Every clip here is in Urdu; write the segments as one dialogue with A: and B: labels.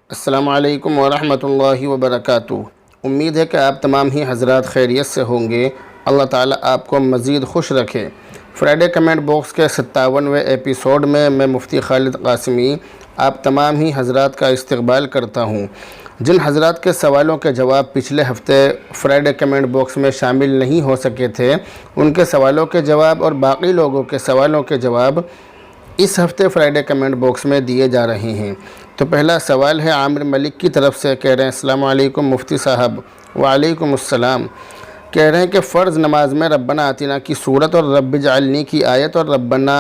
A: السلام علیکم ورحمۃ اللہ وبرکاتہ۔ امید ہے کہ آپ تمام ہی حضرات خیریت سے ہوں گے۔ اللہ تعالیٰ آپ کو مزید خوش رکھے۔ فرائیڈے کمنٹ باکس کے 57ویں ایپیسوڈ میں مفتی خالد قاسمی آپ تمام ہی حضرات کا استقبال کرتا ہوں۔ جن حضرات کے سوالوں کے جواب پچھلے ہفتے فرائیڈے کمنٹ باکس میں شامل نہیں ہو سکے تھے، ان کے سوالوں کے جواب اور باقی لوگوں کے سوالوں کے جواب اس ہفتے فرائیڈے کمنٹ باکس میں دیے جا رہے ہیں۔ تو پہلا سوال ہے عامر ملک کی طرف سے، کہہ رہے ہیں السلام علیکم مفتی صاحب۔ وعلیکم السلام۔ کہہ رہے ہیں کہ فرض نماز میں ربنا آتنا کی صورت اور رب اجعلنی کی آیت اور ربنا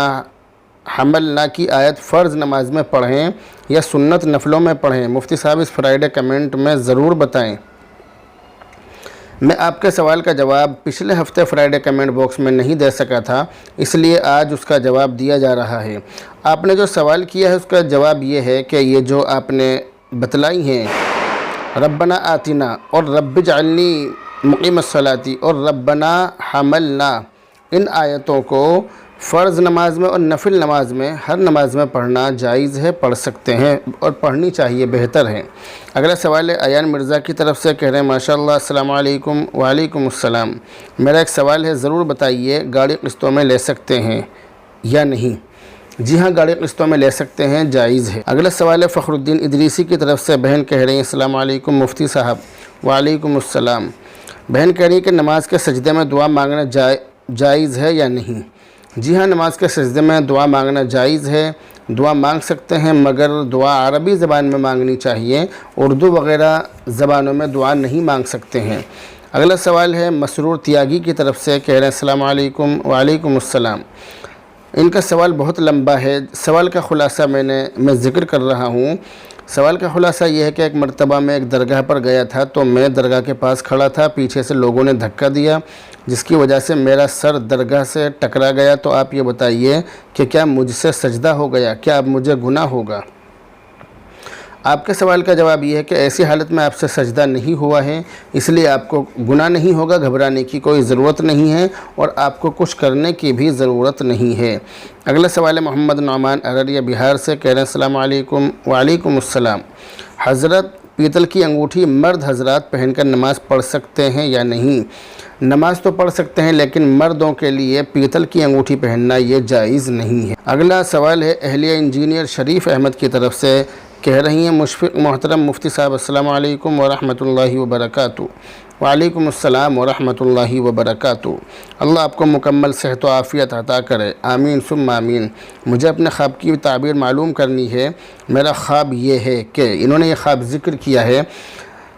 A: حملنا کی آیت فرض نماز میں پڑھیں یا سنت نفلوں میں پڑھیں؟ مفتی صاحب اس فرائیڈے کمنٹ میں ضرور بتائیں۔ میں آپ کے سوال کا جواب پچھلے ہفتے فرائیڈے کمنٹ باکس میں نہیں دے سکا تھا، اس لیے آج اس کا جواب دیا جا رہا ہے۔ آپ نے جو سوال کیا ہے اس کا جواب یہ ہے کہ یہ جو آپ نے بتلائی ہیں ربنا آتنا اور رب اجعلنی مقیم الصلاۃ اور ربنا حملنا، ان آیتوں کو فرض نماز میں اور نفل نماز میں ہر نماز میں پڑھنا جائز ہے، پڑھ سکتے ہیں اور پڑھنی چاہیے، بہتر ہے۔ اگلا سوال ہے ایان مرزا کی طرف سے، کہہ رہے ہیں ماشاءاللہ السلام علیکم۔ وعلیکم السلام۔ میرا ایک سوال ہے، ضرور بتائیے گاڑی قسطوں میں لے سکتے ہیں یا نہیں؟ جی ہاں، گاڑی قسطوں میں لے سکتے ہیں، جائز ہے۔ اگلا سوال ہے فخر الدین ادریسی کی طرف سے، بہن کہہ رہی ہیں السلام علیکم مفتی صاحب۔ وعلیکم السلام۔ بہن کہہ رہی ہے کہ نماز کے سجدے میں دعا مانگنا جائز ہے یا نہیں؟ جی ہاں، نماز کے سجدے میں دعا مانگنا جائز ہے، دعا مانگ سکتے ہیں، مگر دعا عربی زبان میں مانگنی چاہیے، اردو وغیرہ زبانوں میں دعا نہیں مانگ سکتے ہیں۔ اگلا سوال ہے مسرور تیاگی کی طرف سے، کہہ رہے ہیں السلام علیکم۔ وعلیکم السلام۔ ان کا سوال بہت لمبا ہے، سوال کا خلاصہ میں ذکر کر رہا ہوں۔ سوال کا خلاصہ یہ ہے کہ ایک مرتبہ میں ایک درگاہ پر گیا تھا، تو میں درگاہ کے پاس کھڑا تھا، پیچھے سے لوگوں نے دھکا دیا جس کی وجہ سے میرا سر درگاہ سے ٹکرا گیا۔ تو آپ یہ بتائیے کہ کیا مجھ سے سجدہ ہو گیا؟ کیا اب مجھے گناہ ہوگا؟ آپ کے سوال کا جواب یہ ہے کہ ایسی حالت میں آپ سے سجدہ نہیں ہوا ہے، اس لیے آپ کو گناہ نہیں ہوگا، گھبرانے کی کوئی ضرورت نہیں ہے اور آپ کو کچھ کرنے کی بھی ضرورت نہیں ہے۔ اگلا سوال ہے محمد نعمان ارریہ بہار سے، کہہ رہے ہیں السلام علیکم۔ وعلیکم السلام۔ حضرت پیتل کی انگوٹھی مرد حضرات پہن کر نماز پڑھ سکتے ہیں یا نہیں؟ نماز تو پڑھ سکتے ہیں، لیکن مردوں کے لیے پیتل کی انگوٹھی پہننا یہ جائز نہیں ہے۔ اگلا سوال ہے اہلیہ انجینئر شریف احمد کی طرف سے، کہہ رہی ہیں مشفق محترم مفتی صاحب السلام علیکم ورحمۃ اللہ وبرکاتہ۔ وعلیکم السلام ورحمۃ اللہ وبرکاتہ۔ اللہ آپ کو مکمل صحت و عافیت عطا کرے، آمین ثم آمین۔ مجھے اپنے خواب کی تعبیر معلوم کرنی ہے۔ میرا خواب یہ ہے کہ انہوں نے یہ خواب ذکر کیا ہے،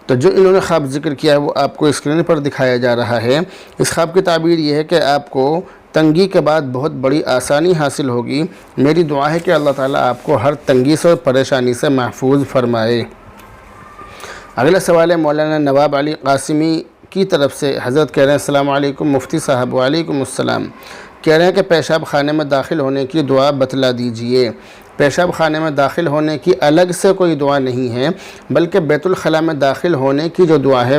A: تو جو انہوں نے خواب ذکر کیا ہے وہ آپ کو اسکرین پر دکھایا جا رہا ہے۔ اس خواب کی تعبیر یہ ہے کہ آپ کو تنگی کے بعد بہت بڑی آسانی حاصل ہوگی۔ میری دعا ہے کہ اللہ تعالیٰ آپ کو ہر تنگی سے اور پریشانی سے محفوظ فرمائے۔ اگلا سوال ہے مولانا نواب علی قاسمی کی طرف سے، حضرت کہہ رہے ہیں السلام علیکم مفتی صاحب۔ وعلیکم السلام۔ کہہ رہے ہیں کہ پیشاب خانے میں داخل ہونے کی دعا بتلا دیجئے۔ پیشاب خانے میں داخل ہونے کی الگ سے کوئی دعا نہیں ہے، بلکہ بیت الخلاء میں داخل ہونے کی جو دعا ہے،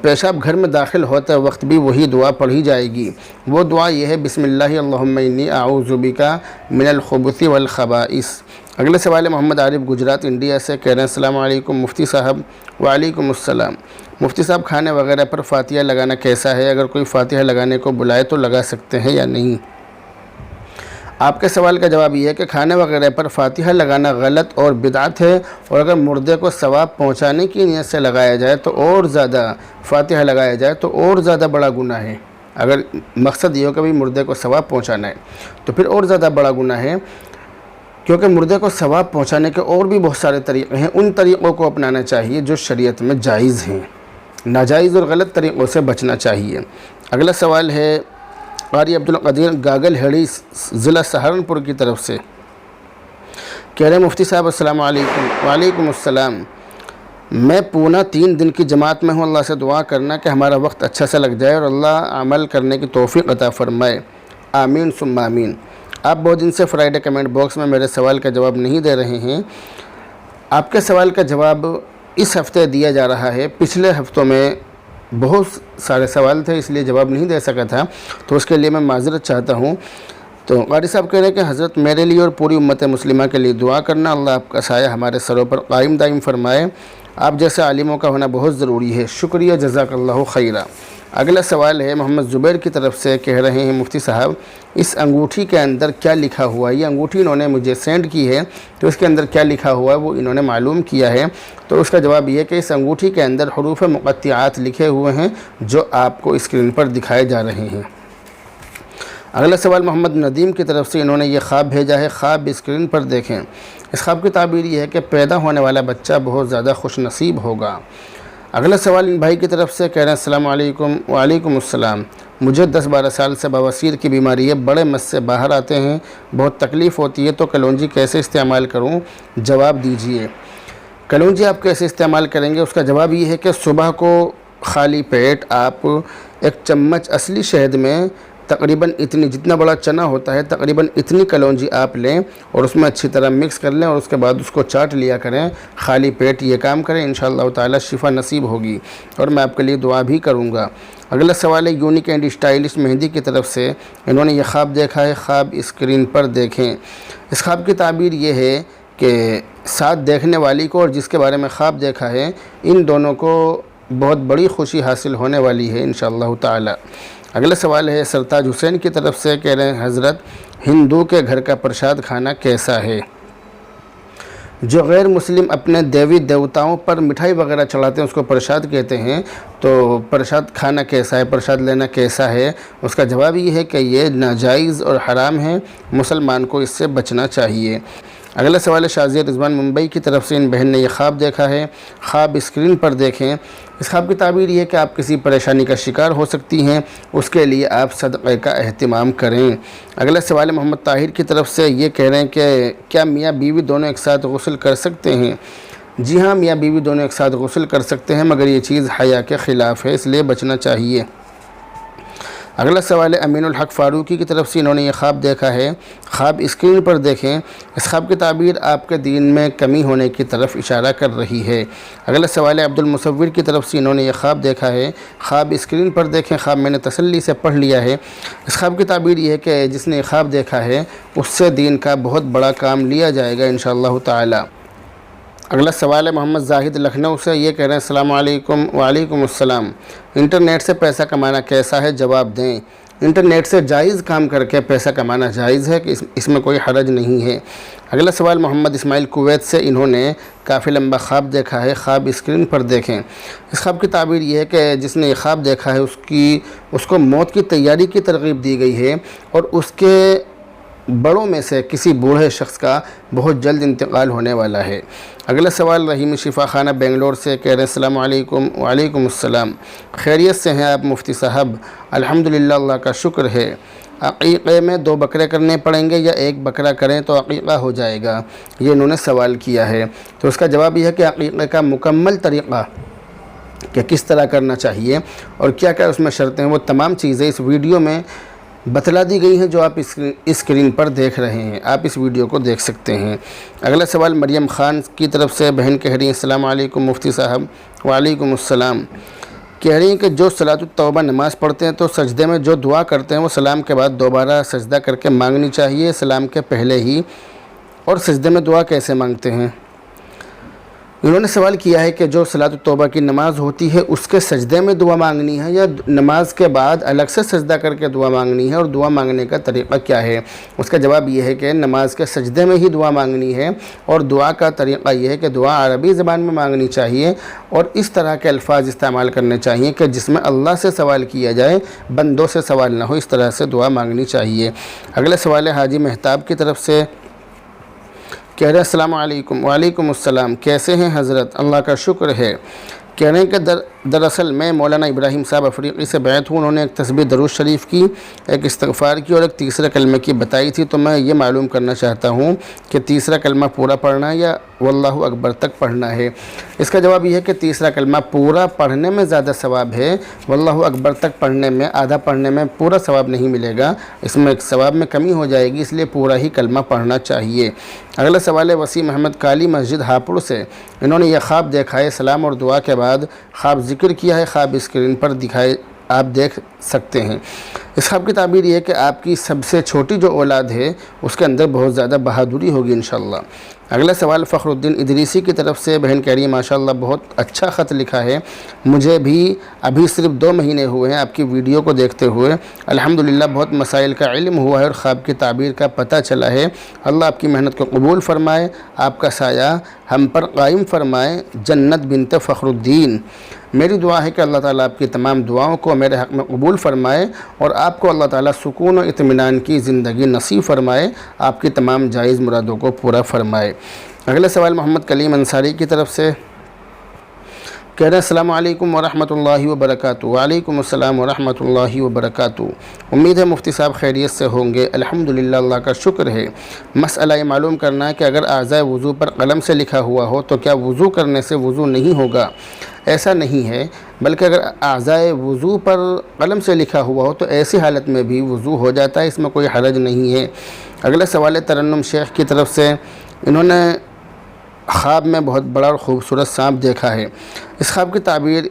A: پیشاب گھر میں داخل ہوتے وقت بھی وہی دعا پڑھی جائے گی۔ وہ دعا یہ ہے بسم اللہ اللہم انی اعوذ بک من الخبث والخبائث۔ اگلے سوال ہے محمد عارف گجرات انڈیا سے، کہہ رہے ہیں السلام علیکم مفتی صاحب۔ وعلیکم السلام۔ مفتی صاحب کھانے وغیرہ پر فاتحہ لگانا کیسا ہے؟ اگر کوئی فاتحہ لگانے کو بلائے تو لگا سکتے ہیں یا نہیں؟ آپ کے سوال کا جواب یہ ہے کہ کھانے وغیرہ پر فاتحہ لگانا غلط اور بدعت ہے، اور اگر مردے کو ثواب پہنچانے کی نیت سے لگایا جائے تو اور زیادہ، فاتحہ لگایا جائے تو اور زیادہ بڑا گناہ ہے۔ اگر مقصد یہ ہو کہ بھی مردے کو ثواب پہنچانا ہے تو پھر اور زیادہ بڑا گناہ ہے، کیونکہ مردے کو ثواب پہنچانے کے اور بھی بہت سارے طریقے ہیں، ان طریقوں کو اپنانا چاہیے جو شریعت میں جائز ہیں، ناجائز اور غلط طریقوں سے بچنا چاہیے۔ اگلا سوال ہے قاری عبدالقدیر گاگل ہیڑی ضلع سہارنپور کی طرف سے، کہہ رہے ہیں مفتی صاحب السلام علیکم۔ وعلیکم السلام۔ میں پونہ 3 دن کی جماعت میں ہوں، اللہ سے دعا کرنا کہ ہمارا وقت اچھا سے لگ جائے اور اللہ عمل کرنے کی توفیق عطا فرمائے، آمین ثم آمین۔ آپ بہت دن سے فرائیڈے کمنٹ باکس میں میرے سوال کا جواب نہیں دے رہے ہیں۔ آپ کے سوال کا جواب اس ہفتے دیا جا رہا ہے۔ پچھلے ہفتوں میں بہت سارے سوال تھے، اس لیے جواب نہیں دے سکا تھا، تو اس کے لیے میں معذرت چاہتا ہوں۔ تو قاری صاحب کہہ رہے ہیں کہ حضرت میرے لیے اور پوری امت مسلمہ کے لیے دعا کرنا، اللہ آپ کا سایہ ہمارے سروں پر قائم دائم فرمائے، آپ جیسے عالموں کا ہونا بہت ضروری ہے، شکریہ، جزاک اللہ خیرہ۔ اگلا سوال ہے محمد زبیر کی طرف سے، کہہ رہے ہیں مفتی صاحب اس انگوٹھی کے اندر کیا لکھا ہوا ہے؟ یہ انگوٹھی انہوں نے مجھے سینڈ کی ہے، تو اس کے اندر کیا لکھا ہوا ہے وہ انہوں نے معلوم کیا ہے۔ تو اس کا جواب یہ ہے کہ اس انگوٹھی کے اندر حروف مقطعات لکھے ہوئے ہیں جو آپ کو اسکرین پر دکھائے جا رہے ہیں۔ اگلا سوال محمد ندیم کی طرف سے، انہوں نے یہ خواب بھیجا ہے، خواب اسکرین پر دیکھیں۔ اس خواب کی تعبیر یہ ہے کہ پیدا ہونے والا بچہ بہت زیادہ خوش نصیب ہوگا۔ اگلا سوال ان بھائی کی طرف سے، کہہ رہے ہیں السلام علیکم۔ وعلیکم السلام۔ مجھے 10-12 سال سے بواسیر کی بیماری ہے، بڑے مس سے باہر آتے ہیں، بہت تکلیف ہوتی ہے، تو کلونجی کیسے استعمال کروں؟ جواب دیجئے۔ کلونجی آپ کیسے استعمال کریں گے؟ اس کا جواب یہ ہے کہ صبح کو خالی پیٹ آپ 1 چمچ اصلی شہد میں تقریباً اتنی، جتنا بڑا چنا ہوتا ہے تقریباً اتنی کلونجی آپ لیں اور اس میں اچھی طرح مکس کر لیں، اور اس کے بعد اس کو چاٹ لیا کریں، خالی پیٹ یہ کام کریں، انشاءاللہ تعالی شفا نصیب ہوگی، اور میں آپ کے لیے دعا بھی کروں گا۔ اگلا سوال ہے یونیک اینڈ اسٹائلش مہندی کی طرف سے، انہوں نے یہ خواب دیکھا ہے، خواب اسکرین پر دیکھیں۔ اس خواب کی تعبیر یہ ہے کہ ساتھ دیکھنے والی کو اور جس کے بارے میں خواب دیکھا ہے، ان دونوں کو بہت بڑی خوشی حاصل ہونے والی ہے انشاءاللہ تعالی۔ اگلا سوال ہے سرتاج حسین کی طرف سے، کہہ رہے ہیں حضرت ہندو کے گھر کا پرشاد کھانا کیسا ہے؟ جو غیر مسلم اپنے دیوی دیوتاؤں پر مٹھائی وغیرہ چڑھاتے ہیں اس کو پرشاد کہتے ہیں، تو پرشاد کھانا کیسا ہے، پرشاد لینا کیسا ہے؟ اس کا جواب یہ ہے کہ یہ ناجائز اور حرام ہے، مسلمان کو اس سے بچنا چاہیے۔ اگلا سوال ہے شازیہ رضوان ممبئی کی طرف سے، ان بہن نے یہ خواب دیکھا ہے، خواب اسکرین پر دیکھیں۔ اس خواب کی تعبیر یہ ہے کہ آپ کسی پریشانی کا شکار ہو سکتی ہیں، اس کے لیے آپ صدقے کا اہتمام کریں۔ اگلا سوال ہے محمد طاہر کی طرف سے، یہ کہہ رہے ہیں کہ کیا میاں بیوی دونوں ایک ساتھ غسل کر سکتے ہیں؟ جی ہاں، میاں بیوی دونوں ایک ساتھ غسل کر سکتے ہیں، مگر یہ چیز حیا کے خلاف ہے، اس لیے بچنا چاہیے۔ اگلا سوال ہے امین الحق فاروقی کی طرف سے، انہوں نے یہ خواب دیکھا ہے، خواب اسکرین پر دیکھیں۔ اس خواب کی تعبیر آپ کے دین میں کمی ہونے کی طرف اشارہ کر رہی ہے۔ اگلا سوال ہے عبد المصور کی طرف سے، انہوں نے یہ خواب دیکھا ہے، خواب اسکرین پر دیکھیں۔ خواب میں نے تسلی سے پڑھ لیا ہے۔ اس خواب کی تعبیر یہ ہے کہ جس نے یہ خواب دیکھا ہے اس سے دین کا بہت بڑا کام لیا جائے گا انشاءاللہ تعالی۔ اگلا سوال ہے محمد زاہد لکھنؤ سے، یہ کہہ رہے ہیں السلام علیکم۔ وعلیکم السلام۔ انٹرنیٹ سے پیسہ کمانا کیسا ہے؟ جواب دیں۔ انٹرنیٹ سے جائز کام کر کے پیسہ کمانا جائز ہے، کہ اس میں کوئی حرج نہیں ہے۔ اگلا سوال محمد اسماعیل کویت سے، انہوں نے کافی لمبا خواب دیکھا ہے، خواب اسکرین پر دیکھیں۔ اس خواب کی تعبیر یہ ہے کہ جس نے یہ خواب دیکھا ہے اس کو موت کی تیاری کی ترغیب دی گئی ہے، اور اس کے بڑوں میں سے کسی بوڑھے شخص کا بہت جلد انتقال ہونے والا ہے۔ اگلا سوال رحیم شفا خانہ بنگلور سے، کہہ رہے ہیں السلام علیکم۔ وعلیکم السلام۔ خیریت سے ہیں آپ مفتی صاحب؟ الحمدللہ، اللہ کا شکر ہے۔ عقیقے میں 2 بکرے کرنے پڑیں گے یا 1 بکرا کریں تو عقیقہ ہو جائے گا؟ یہ انہوں نے سوال کیا ہے۔ تو اس کا جواب یہ ہے کہ عقیقے کا مکمل طریقہ کہ کس طرح کرنا چاہیے اور کیا کیا اس میں شرطیں ہیں، وہ تمام چیزیں اس ویڈیو میں بتلا دی گئی ہیں جو آپ اسکرین پر دیکھ رہے ہیں، آپ اس ویڈیو کو دیکھ سکتے ہیں۔ اگلا سوال مریم خان کی طرف سے، بہن کہہ رہی ہیں السلام علیکم مفتی صاحب۔ وعلیکم السلام۔ کہہ رہی ہیں کہ جو صلاۃ التوبہ نماز پڑھتے ہیں تو سجدے میں جو دعا کرتے ہیں وہ سلام کے بعد دوبارہ سجدہ کر کے مانگنی چاہیے، سلام کے پہلے ہی، اور سجدے میں دعا کیسے مانگتے ہیں؟ انہوں نے سوال کیا ہے کہ جو صلاۃ التوبہ کی نماز ہوتی ہے اس کے سجدے میں دعا مانگنی ہے یا نماز کے بعد الگ سے سجدہ کر کے دعا مانگنی ہے، اور دعا مانگنے کا طریقہ کیا ہے؟ اس کا جواب یہ ہے کہ نماز کے سجدے میں ہی دعا مانگنی ہے، اور دعا کا طریقہ یہ ہے کہ دعا عربی زبان میں مانگنی چاہیے، اور اس طرح کے الفاظ استعمال کرنے چاہیے کہ جس میں اللہ سے سوال کیا جائے، بندوں سے سوال نہ ہو، اس طرح سے دعا مانگنی چاہیے۔ اگلا سوال ہے حاجی مہتاب کی طرف سے، کہہ رہے ہیں السلام علیکم۔ وعلیکم السلام۔ کیسے ہیں حضرت؟ اللہ کا شکر ہے۔ کہہ رہے ہیں کہ دراصل میں مولانا ابراہیم صاحب افریقی سے بیعت ہوں، انہوں نے ایک تسبیح درود شریف کی، ایک استغفار کی اور ایک تیسرے کلمے کی بتائی تھی، تو میں یہ معلوم کرنا چاہتا ہوں کہ تیسرا کلمہ پورا پڑھنا ہے یا واللہ اکبر تک پڑھنا ہے؟ اس کا جواب یہ ہے کہ تیسرا کلمہ پورا پڑھنے میں زیادہ ثواب ہے، واللہ اکبر تک پڑھنے میں، آدھا پڑھنے میں پورا ثواب نہیں ملے گا، اس میں ایک ثواب میں کمی ہو جائے گی، اس لیے پورا ہی کلمہ پڑھنا چاہیے۔ اگلا سوال ہے وسیم احمد کالی مسجد ہاپوڑ سے، انہوں نے یہ خواب دیکھا ہے، سلام اور دعا کے بعد خواب ذکر کیا ہے، خواب اسکرین پر دکھائے آپ دیکھ سکتے ہیں۔ اس خواب کی تعبیر یہ ہے کہ آپ کی سب سے چھوٹی جو اولاد ہے اس کے اندر بہت زیادہ بہادری ہوگی انشاءاللہ۔ اگلا سوال فخر الدین ادریسی کی طرف سے، بہن کہہ رہی ہے ماشاءاللہ بہت اچھا خط لکھا ہے، مجھے بھی ابھی صرف 2 مہینے ہوئے ہیں آپ کی ویڈیو کو دیکھتے ہوئے، الحمدللہ بہت مسائل کا علم ہوا ہے اور خواب کی تعبیر کا پتہ چلا ہے۔ اللہ آپ کی محنت کو قبول فرمائے، آپ کا سایہ ہم پر قائم فرمائے، جنت بنت فخر الدین۔ میری دعا ہے کہ اللہ تعالیٰ آپ کی تمام دعاؤں کو میرے حق میں قبول فرمائے اور آپ کو اللہ تعالیٰ سکون و اطمینان کی زندگی نصیب فرمائے، آپ کی تمام جائز مرادوں کو پورا فرمائے۔ اگلا سوال محمد کلیم انصاری کی طرف سے، کہہ رہے ہیں السلام علیکم ورحمۃ اللہ وبرکاتہ۔ وعلیکم السلام ورحمۃ اللہ وبرکاتہ۔ امید ہے مفتی صاحب خیریت سے ہوں گے، الحمدللہ اللہ کا شکر ہے۔ مسئلہ یہ معلوم کرنا ہے کہ اگر اعضائے وضو پر قلم سے لکھا ہوا ہو تو کیا وضو کرنے سے وضو نہیں ہوگا؟ ایسا نہیں ہے، بلکہ اگر اعضائے وضو پر قلم سے لکھا ہوا ہو تو ایسی حالت میں بھی وضو ہو جاتا ہے، اس میں کوئی حرج نہیں ہے۔ اگلا سوال ہے ترنم شیخ کی طرف سے، انہوں نے خواب میں بہت بڑا اور خوبصورت سانپ دیکھا ہے۔ اس خواب کی تعبیر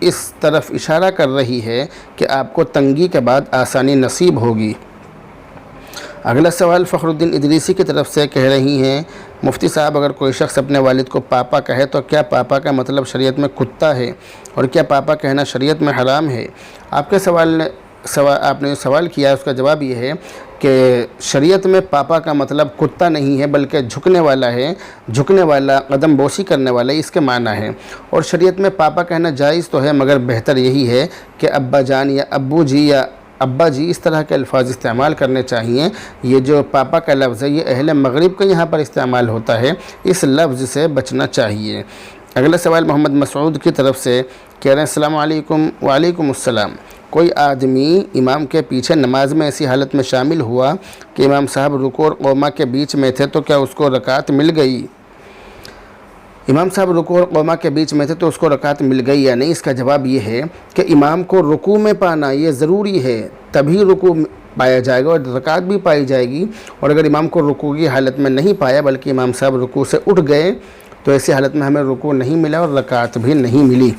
A: اس طرف اشارہ کر رہی ہے کہ آپ کو تنگی کے بعد آسانی نصیب ہوگی۔ اگلا سوال فخر الدین ادریسی کی طرف سے کہہ رہی ہیں مفتی صاحب اگر کوئی شخص اپنے والد کو پاپا کہے تو کیا پاپا کا مطلب شریعت میں کتا ہے اور کیا پاپا کہنا شریعت میں حرام ہے؟ آپ کے آپ نے سوال کیا ہے اس کا جواب یہ ہے کہ شریعت میں پاپا کا مطلب کتا نہیں ہے بلکہ جھکنے والا ہے، جھکنے والا، قدم بوسی کرنے والا، اس کے معنی ہے۔ اور شریعت میں پاپا کہنا جائز تو ہے مگر بہتر یہی ہے کہ ابا جان یا ابو جی یا ابا جی اس طرح کے الفاظ استعمال کرنے چاہیے۔ یہ جو پاپا کا لفظ ہے یہ اہل مغرب کا یہاں پر استعمال ہوتا ہے، اس لفظ سے بچنا چاہیے۔ اگلا سوال محمد مسعود کی طرف سے، کہہ رہے ہیں السلام علیکم۔ وعلیکم السلام۔ کوئی آدمی امام کے پیچھے نماز میں ایسی حالت میں شامل ہوا کہ امام صاحب رکوع اور قوما کے بیچ میں تھے تو کیا اس کو رکعت مل گئی؟ امام صاحب رکوع اور قوما کے بیچ میں تھے تو اس کو رکعت مل گئی یا نہیں؟ اس کا جواب یہ ہے کہ امام کو رکوع میں پانا یہ ضروری ہے، تبھی رکوع پایا جائے گا اور رکعت بھی پائی جائے گی۔ اور اگر امام کو رکوع کی حالت میں نہیں پایا بلکہ امام صاحب رکوع سے اٹھ گئے تو ایسی حالت میں ہمیں رکوع نہیں ملا اور رکعت بھی نہیں ملی۔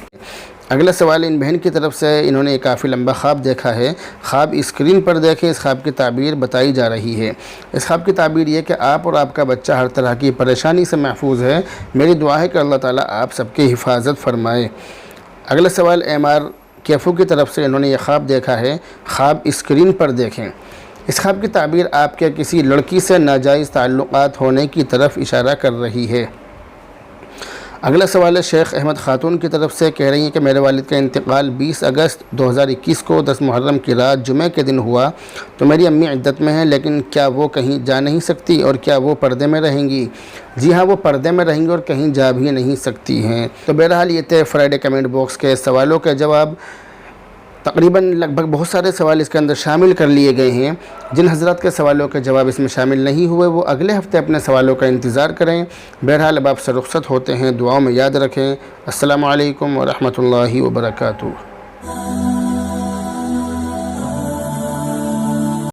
A: اگلا سوال ان بہن کی طرف سے، انہوں نے ایک کافی لمبا خواب دیکھا ہے، خواب اسکرین پر دیکھیں، اس خواب کی تعبیر بتائی جا رہی ہے۔ اس خواب کی تعبیر یہ کہ آپ اور آپ کا بچہ ہر طرح کی پریشانی سے محفوظ ہے، میری دعا ہے کہ اللہ تعالیٰ آپ سب کی حفاظت فرمائے۔ اگلا سوال ایم آر کیفو کی طرف سے، انہوں نے یہ خواب دیکھا ہے، خواب اسکرین پر دیکھیں۔ اس خواب کی تعبیر آپ کے کسی لڑکی سے ناجائز تعلقات ہونے کی طرف اشارہ کر رہی ہے۔ اگلا سوال ہے شیخ احمد خاتون کی طرف سے، کہہ رہی ہیں کہ میرے والد کا انتقال 20 اگست 2021 کو 10 محرم کی رات جمعہ کے دن ہوا، تو میری امی عدت میں ہیں لیکن کیا وہ کہیں جا نہیں سکتی اور کیا وہ پردے میں رہیں گی؟ جی ہاں، وہ پردے میں رہیں گی اور کہیں جا بھی نہیں سکتی ہیں۔ تو بہرحال یہ تھے فرائیڈے کمنٹ باکس کے سوالوں کے جواب۔ تقریباً لگ بھگ بہت سارے سوال اس کے اندر شامل کر لیے گئے ہیں۔ جن حضرات کے سوالوں کے جواب اس میں شامل نہیں ہوئے وہ اگلے ہفتے اپنے سوالوں کا انتظار کریں۔ بہرحال اب آپ سے رخصت ہوتے ہیں، دعاؤں میں یاد رکھیں۔ السلام علیکم ورحمۃ اللہ وبرکاتہ۔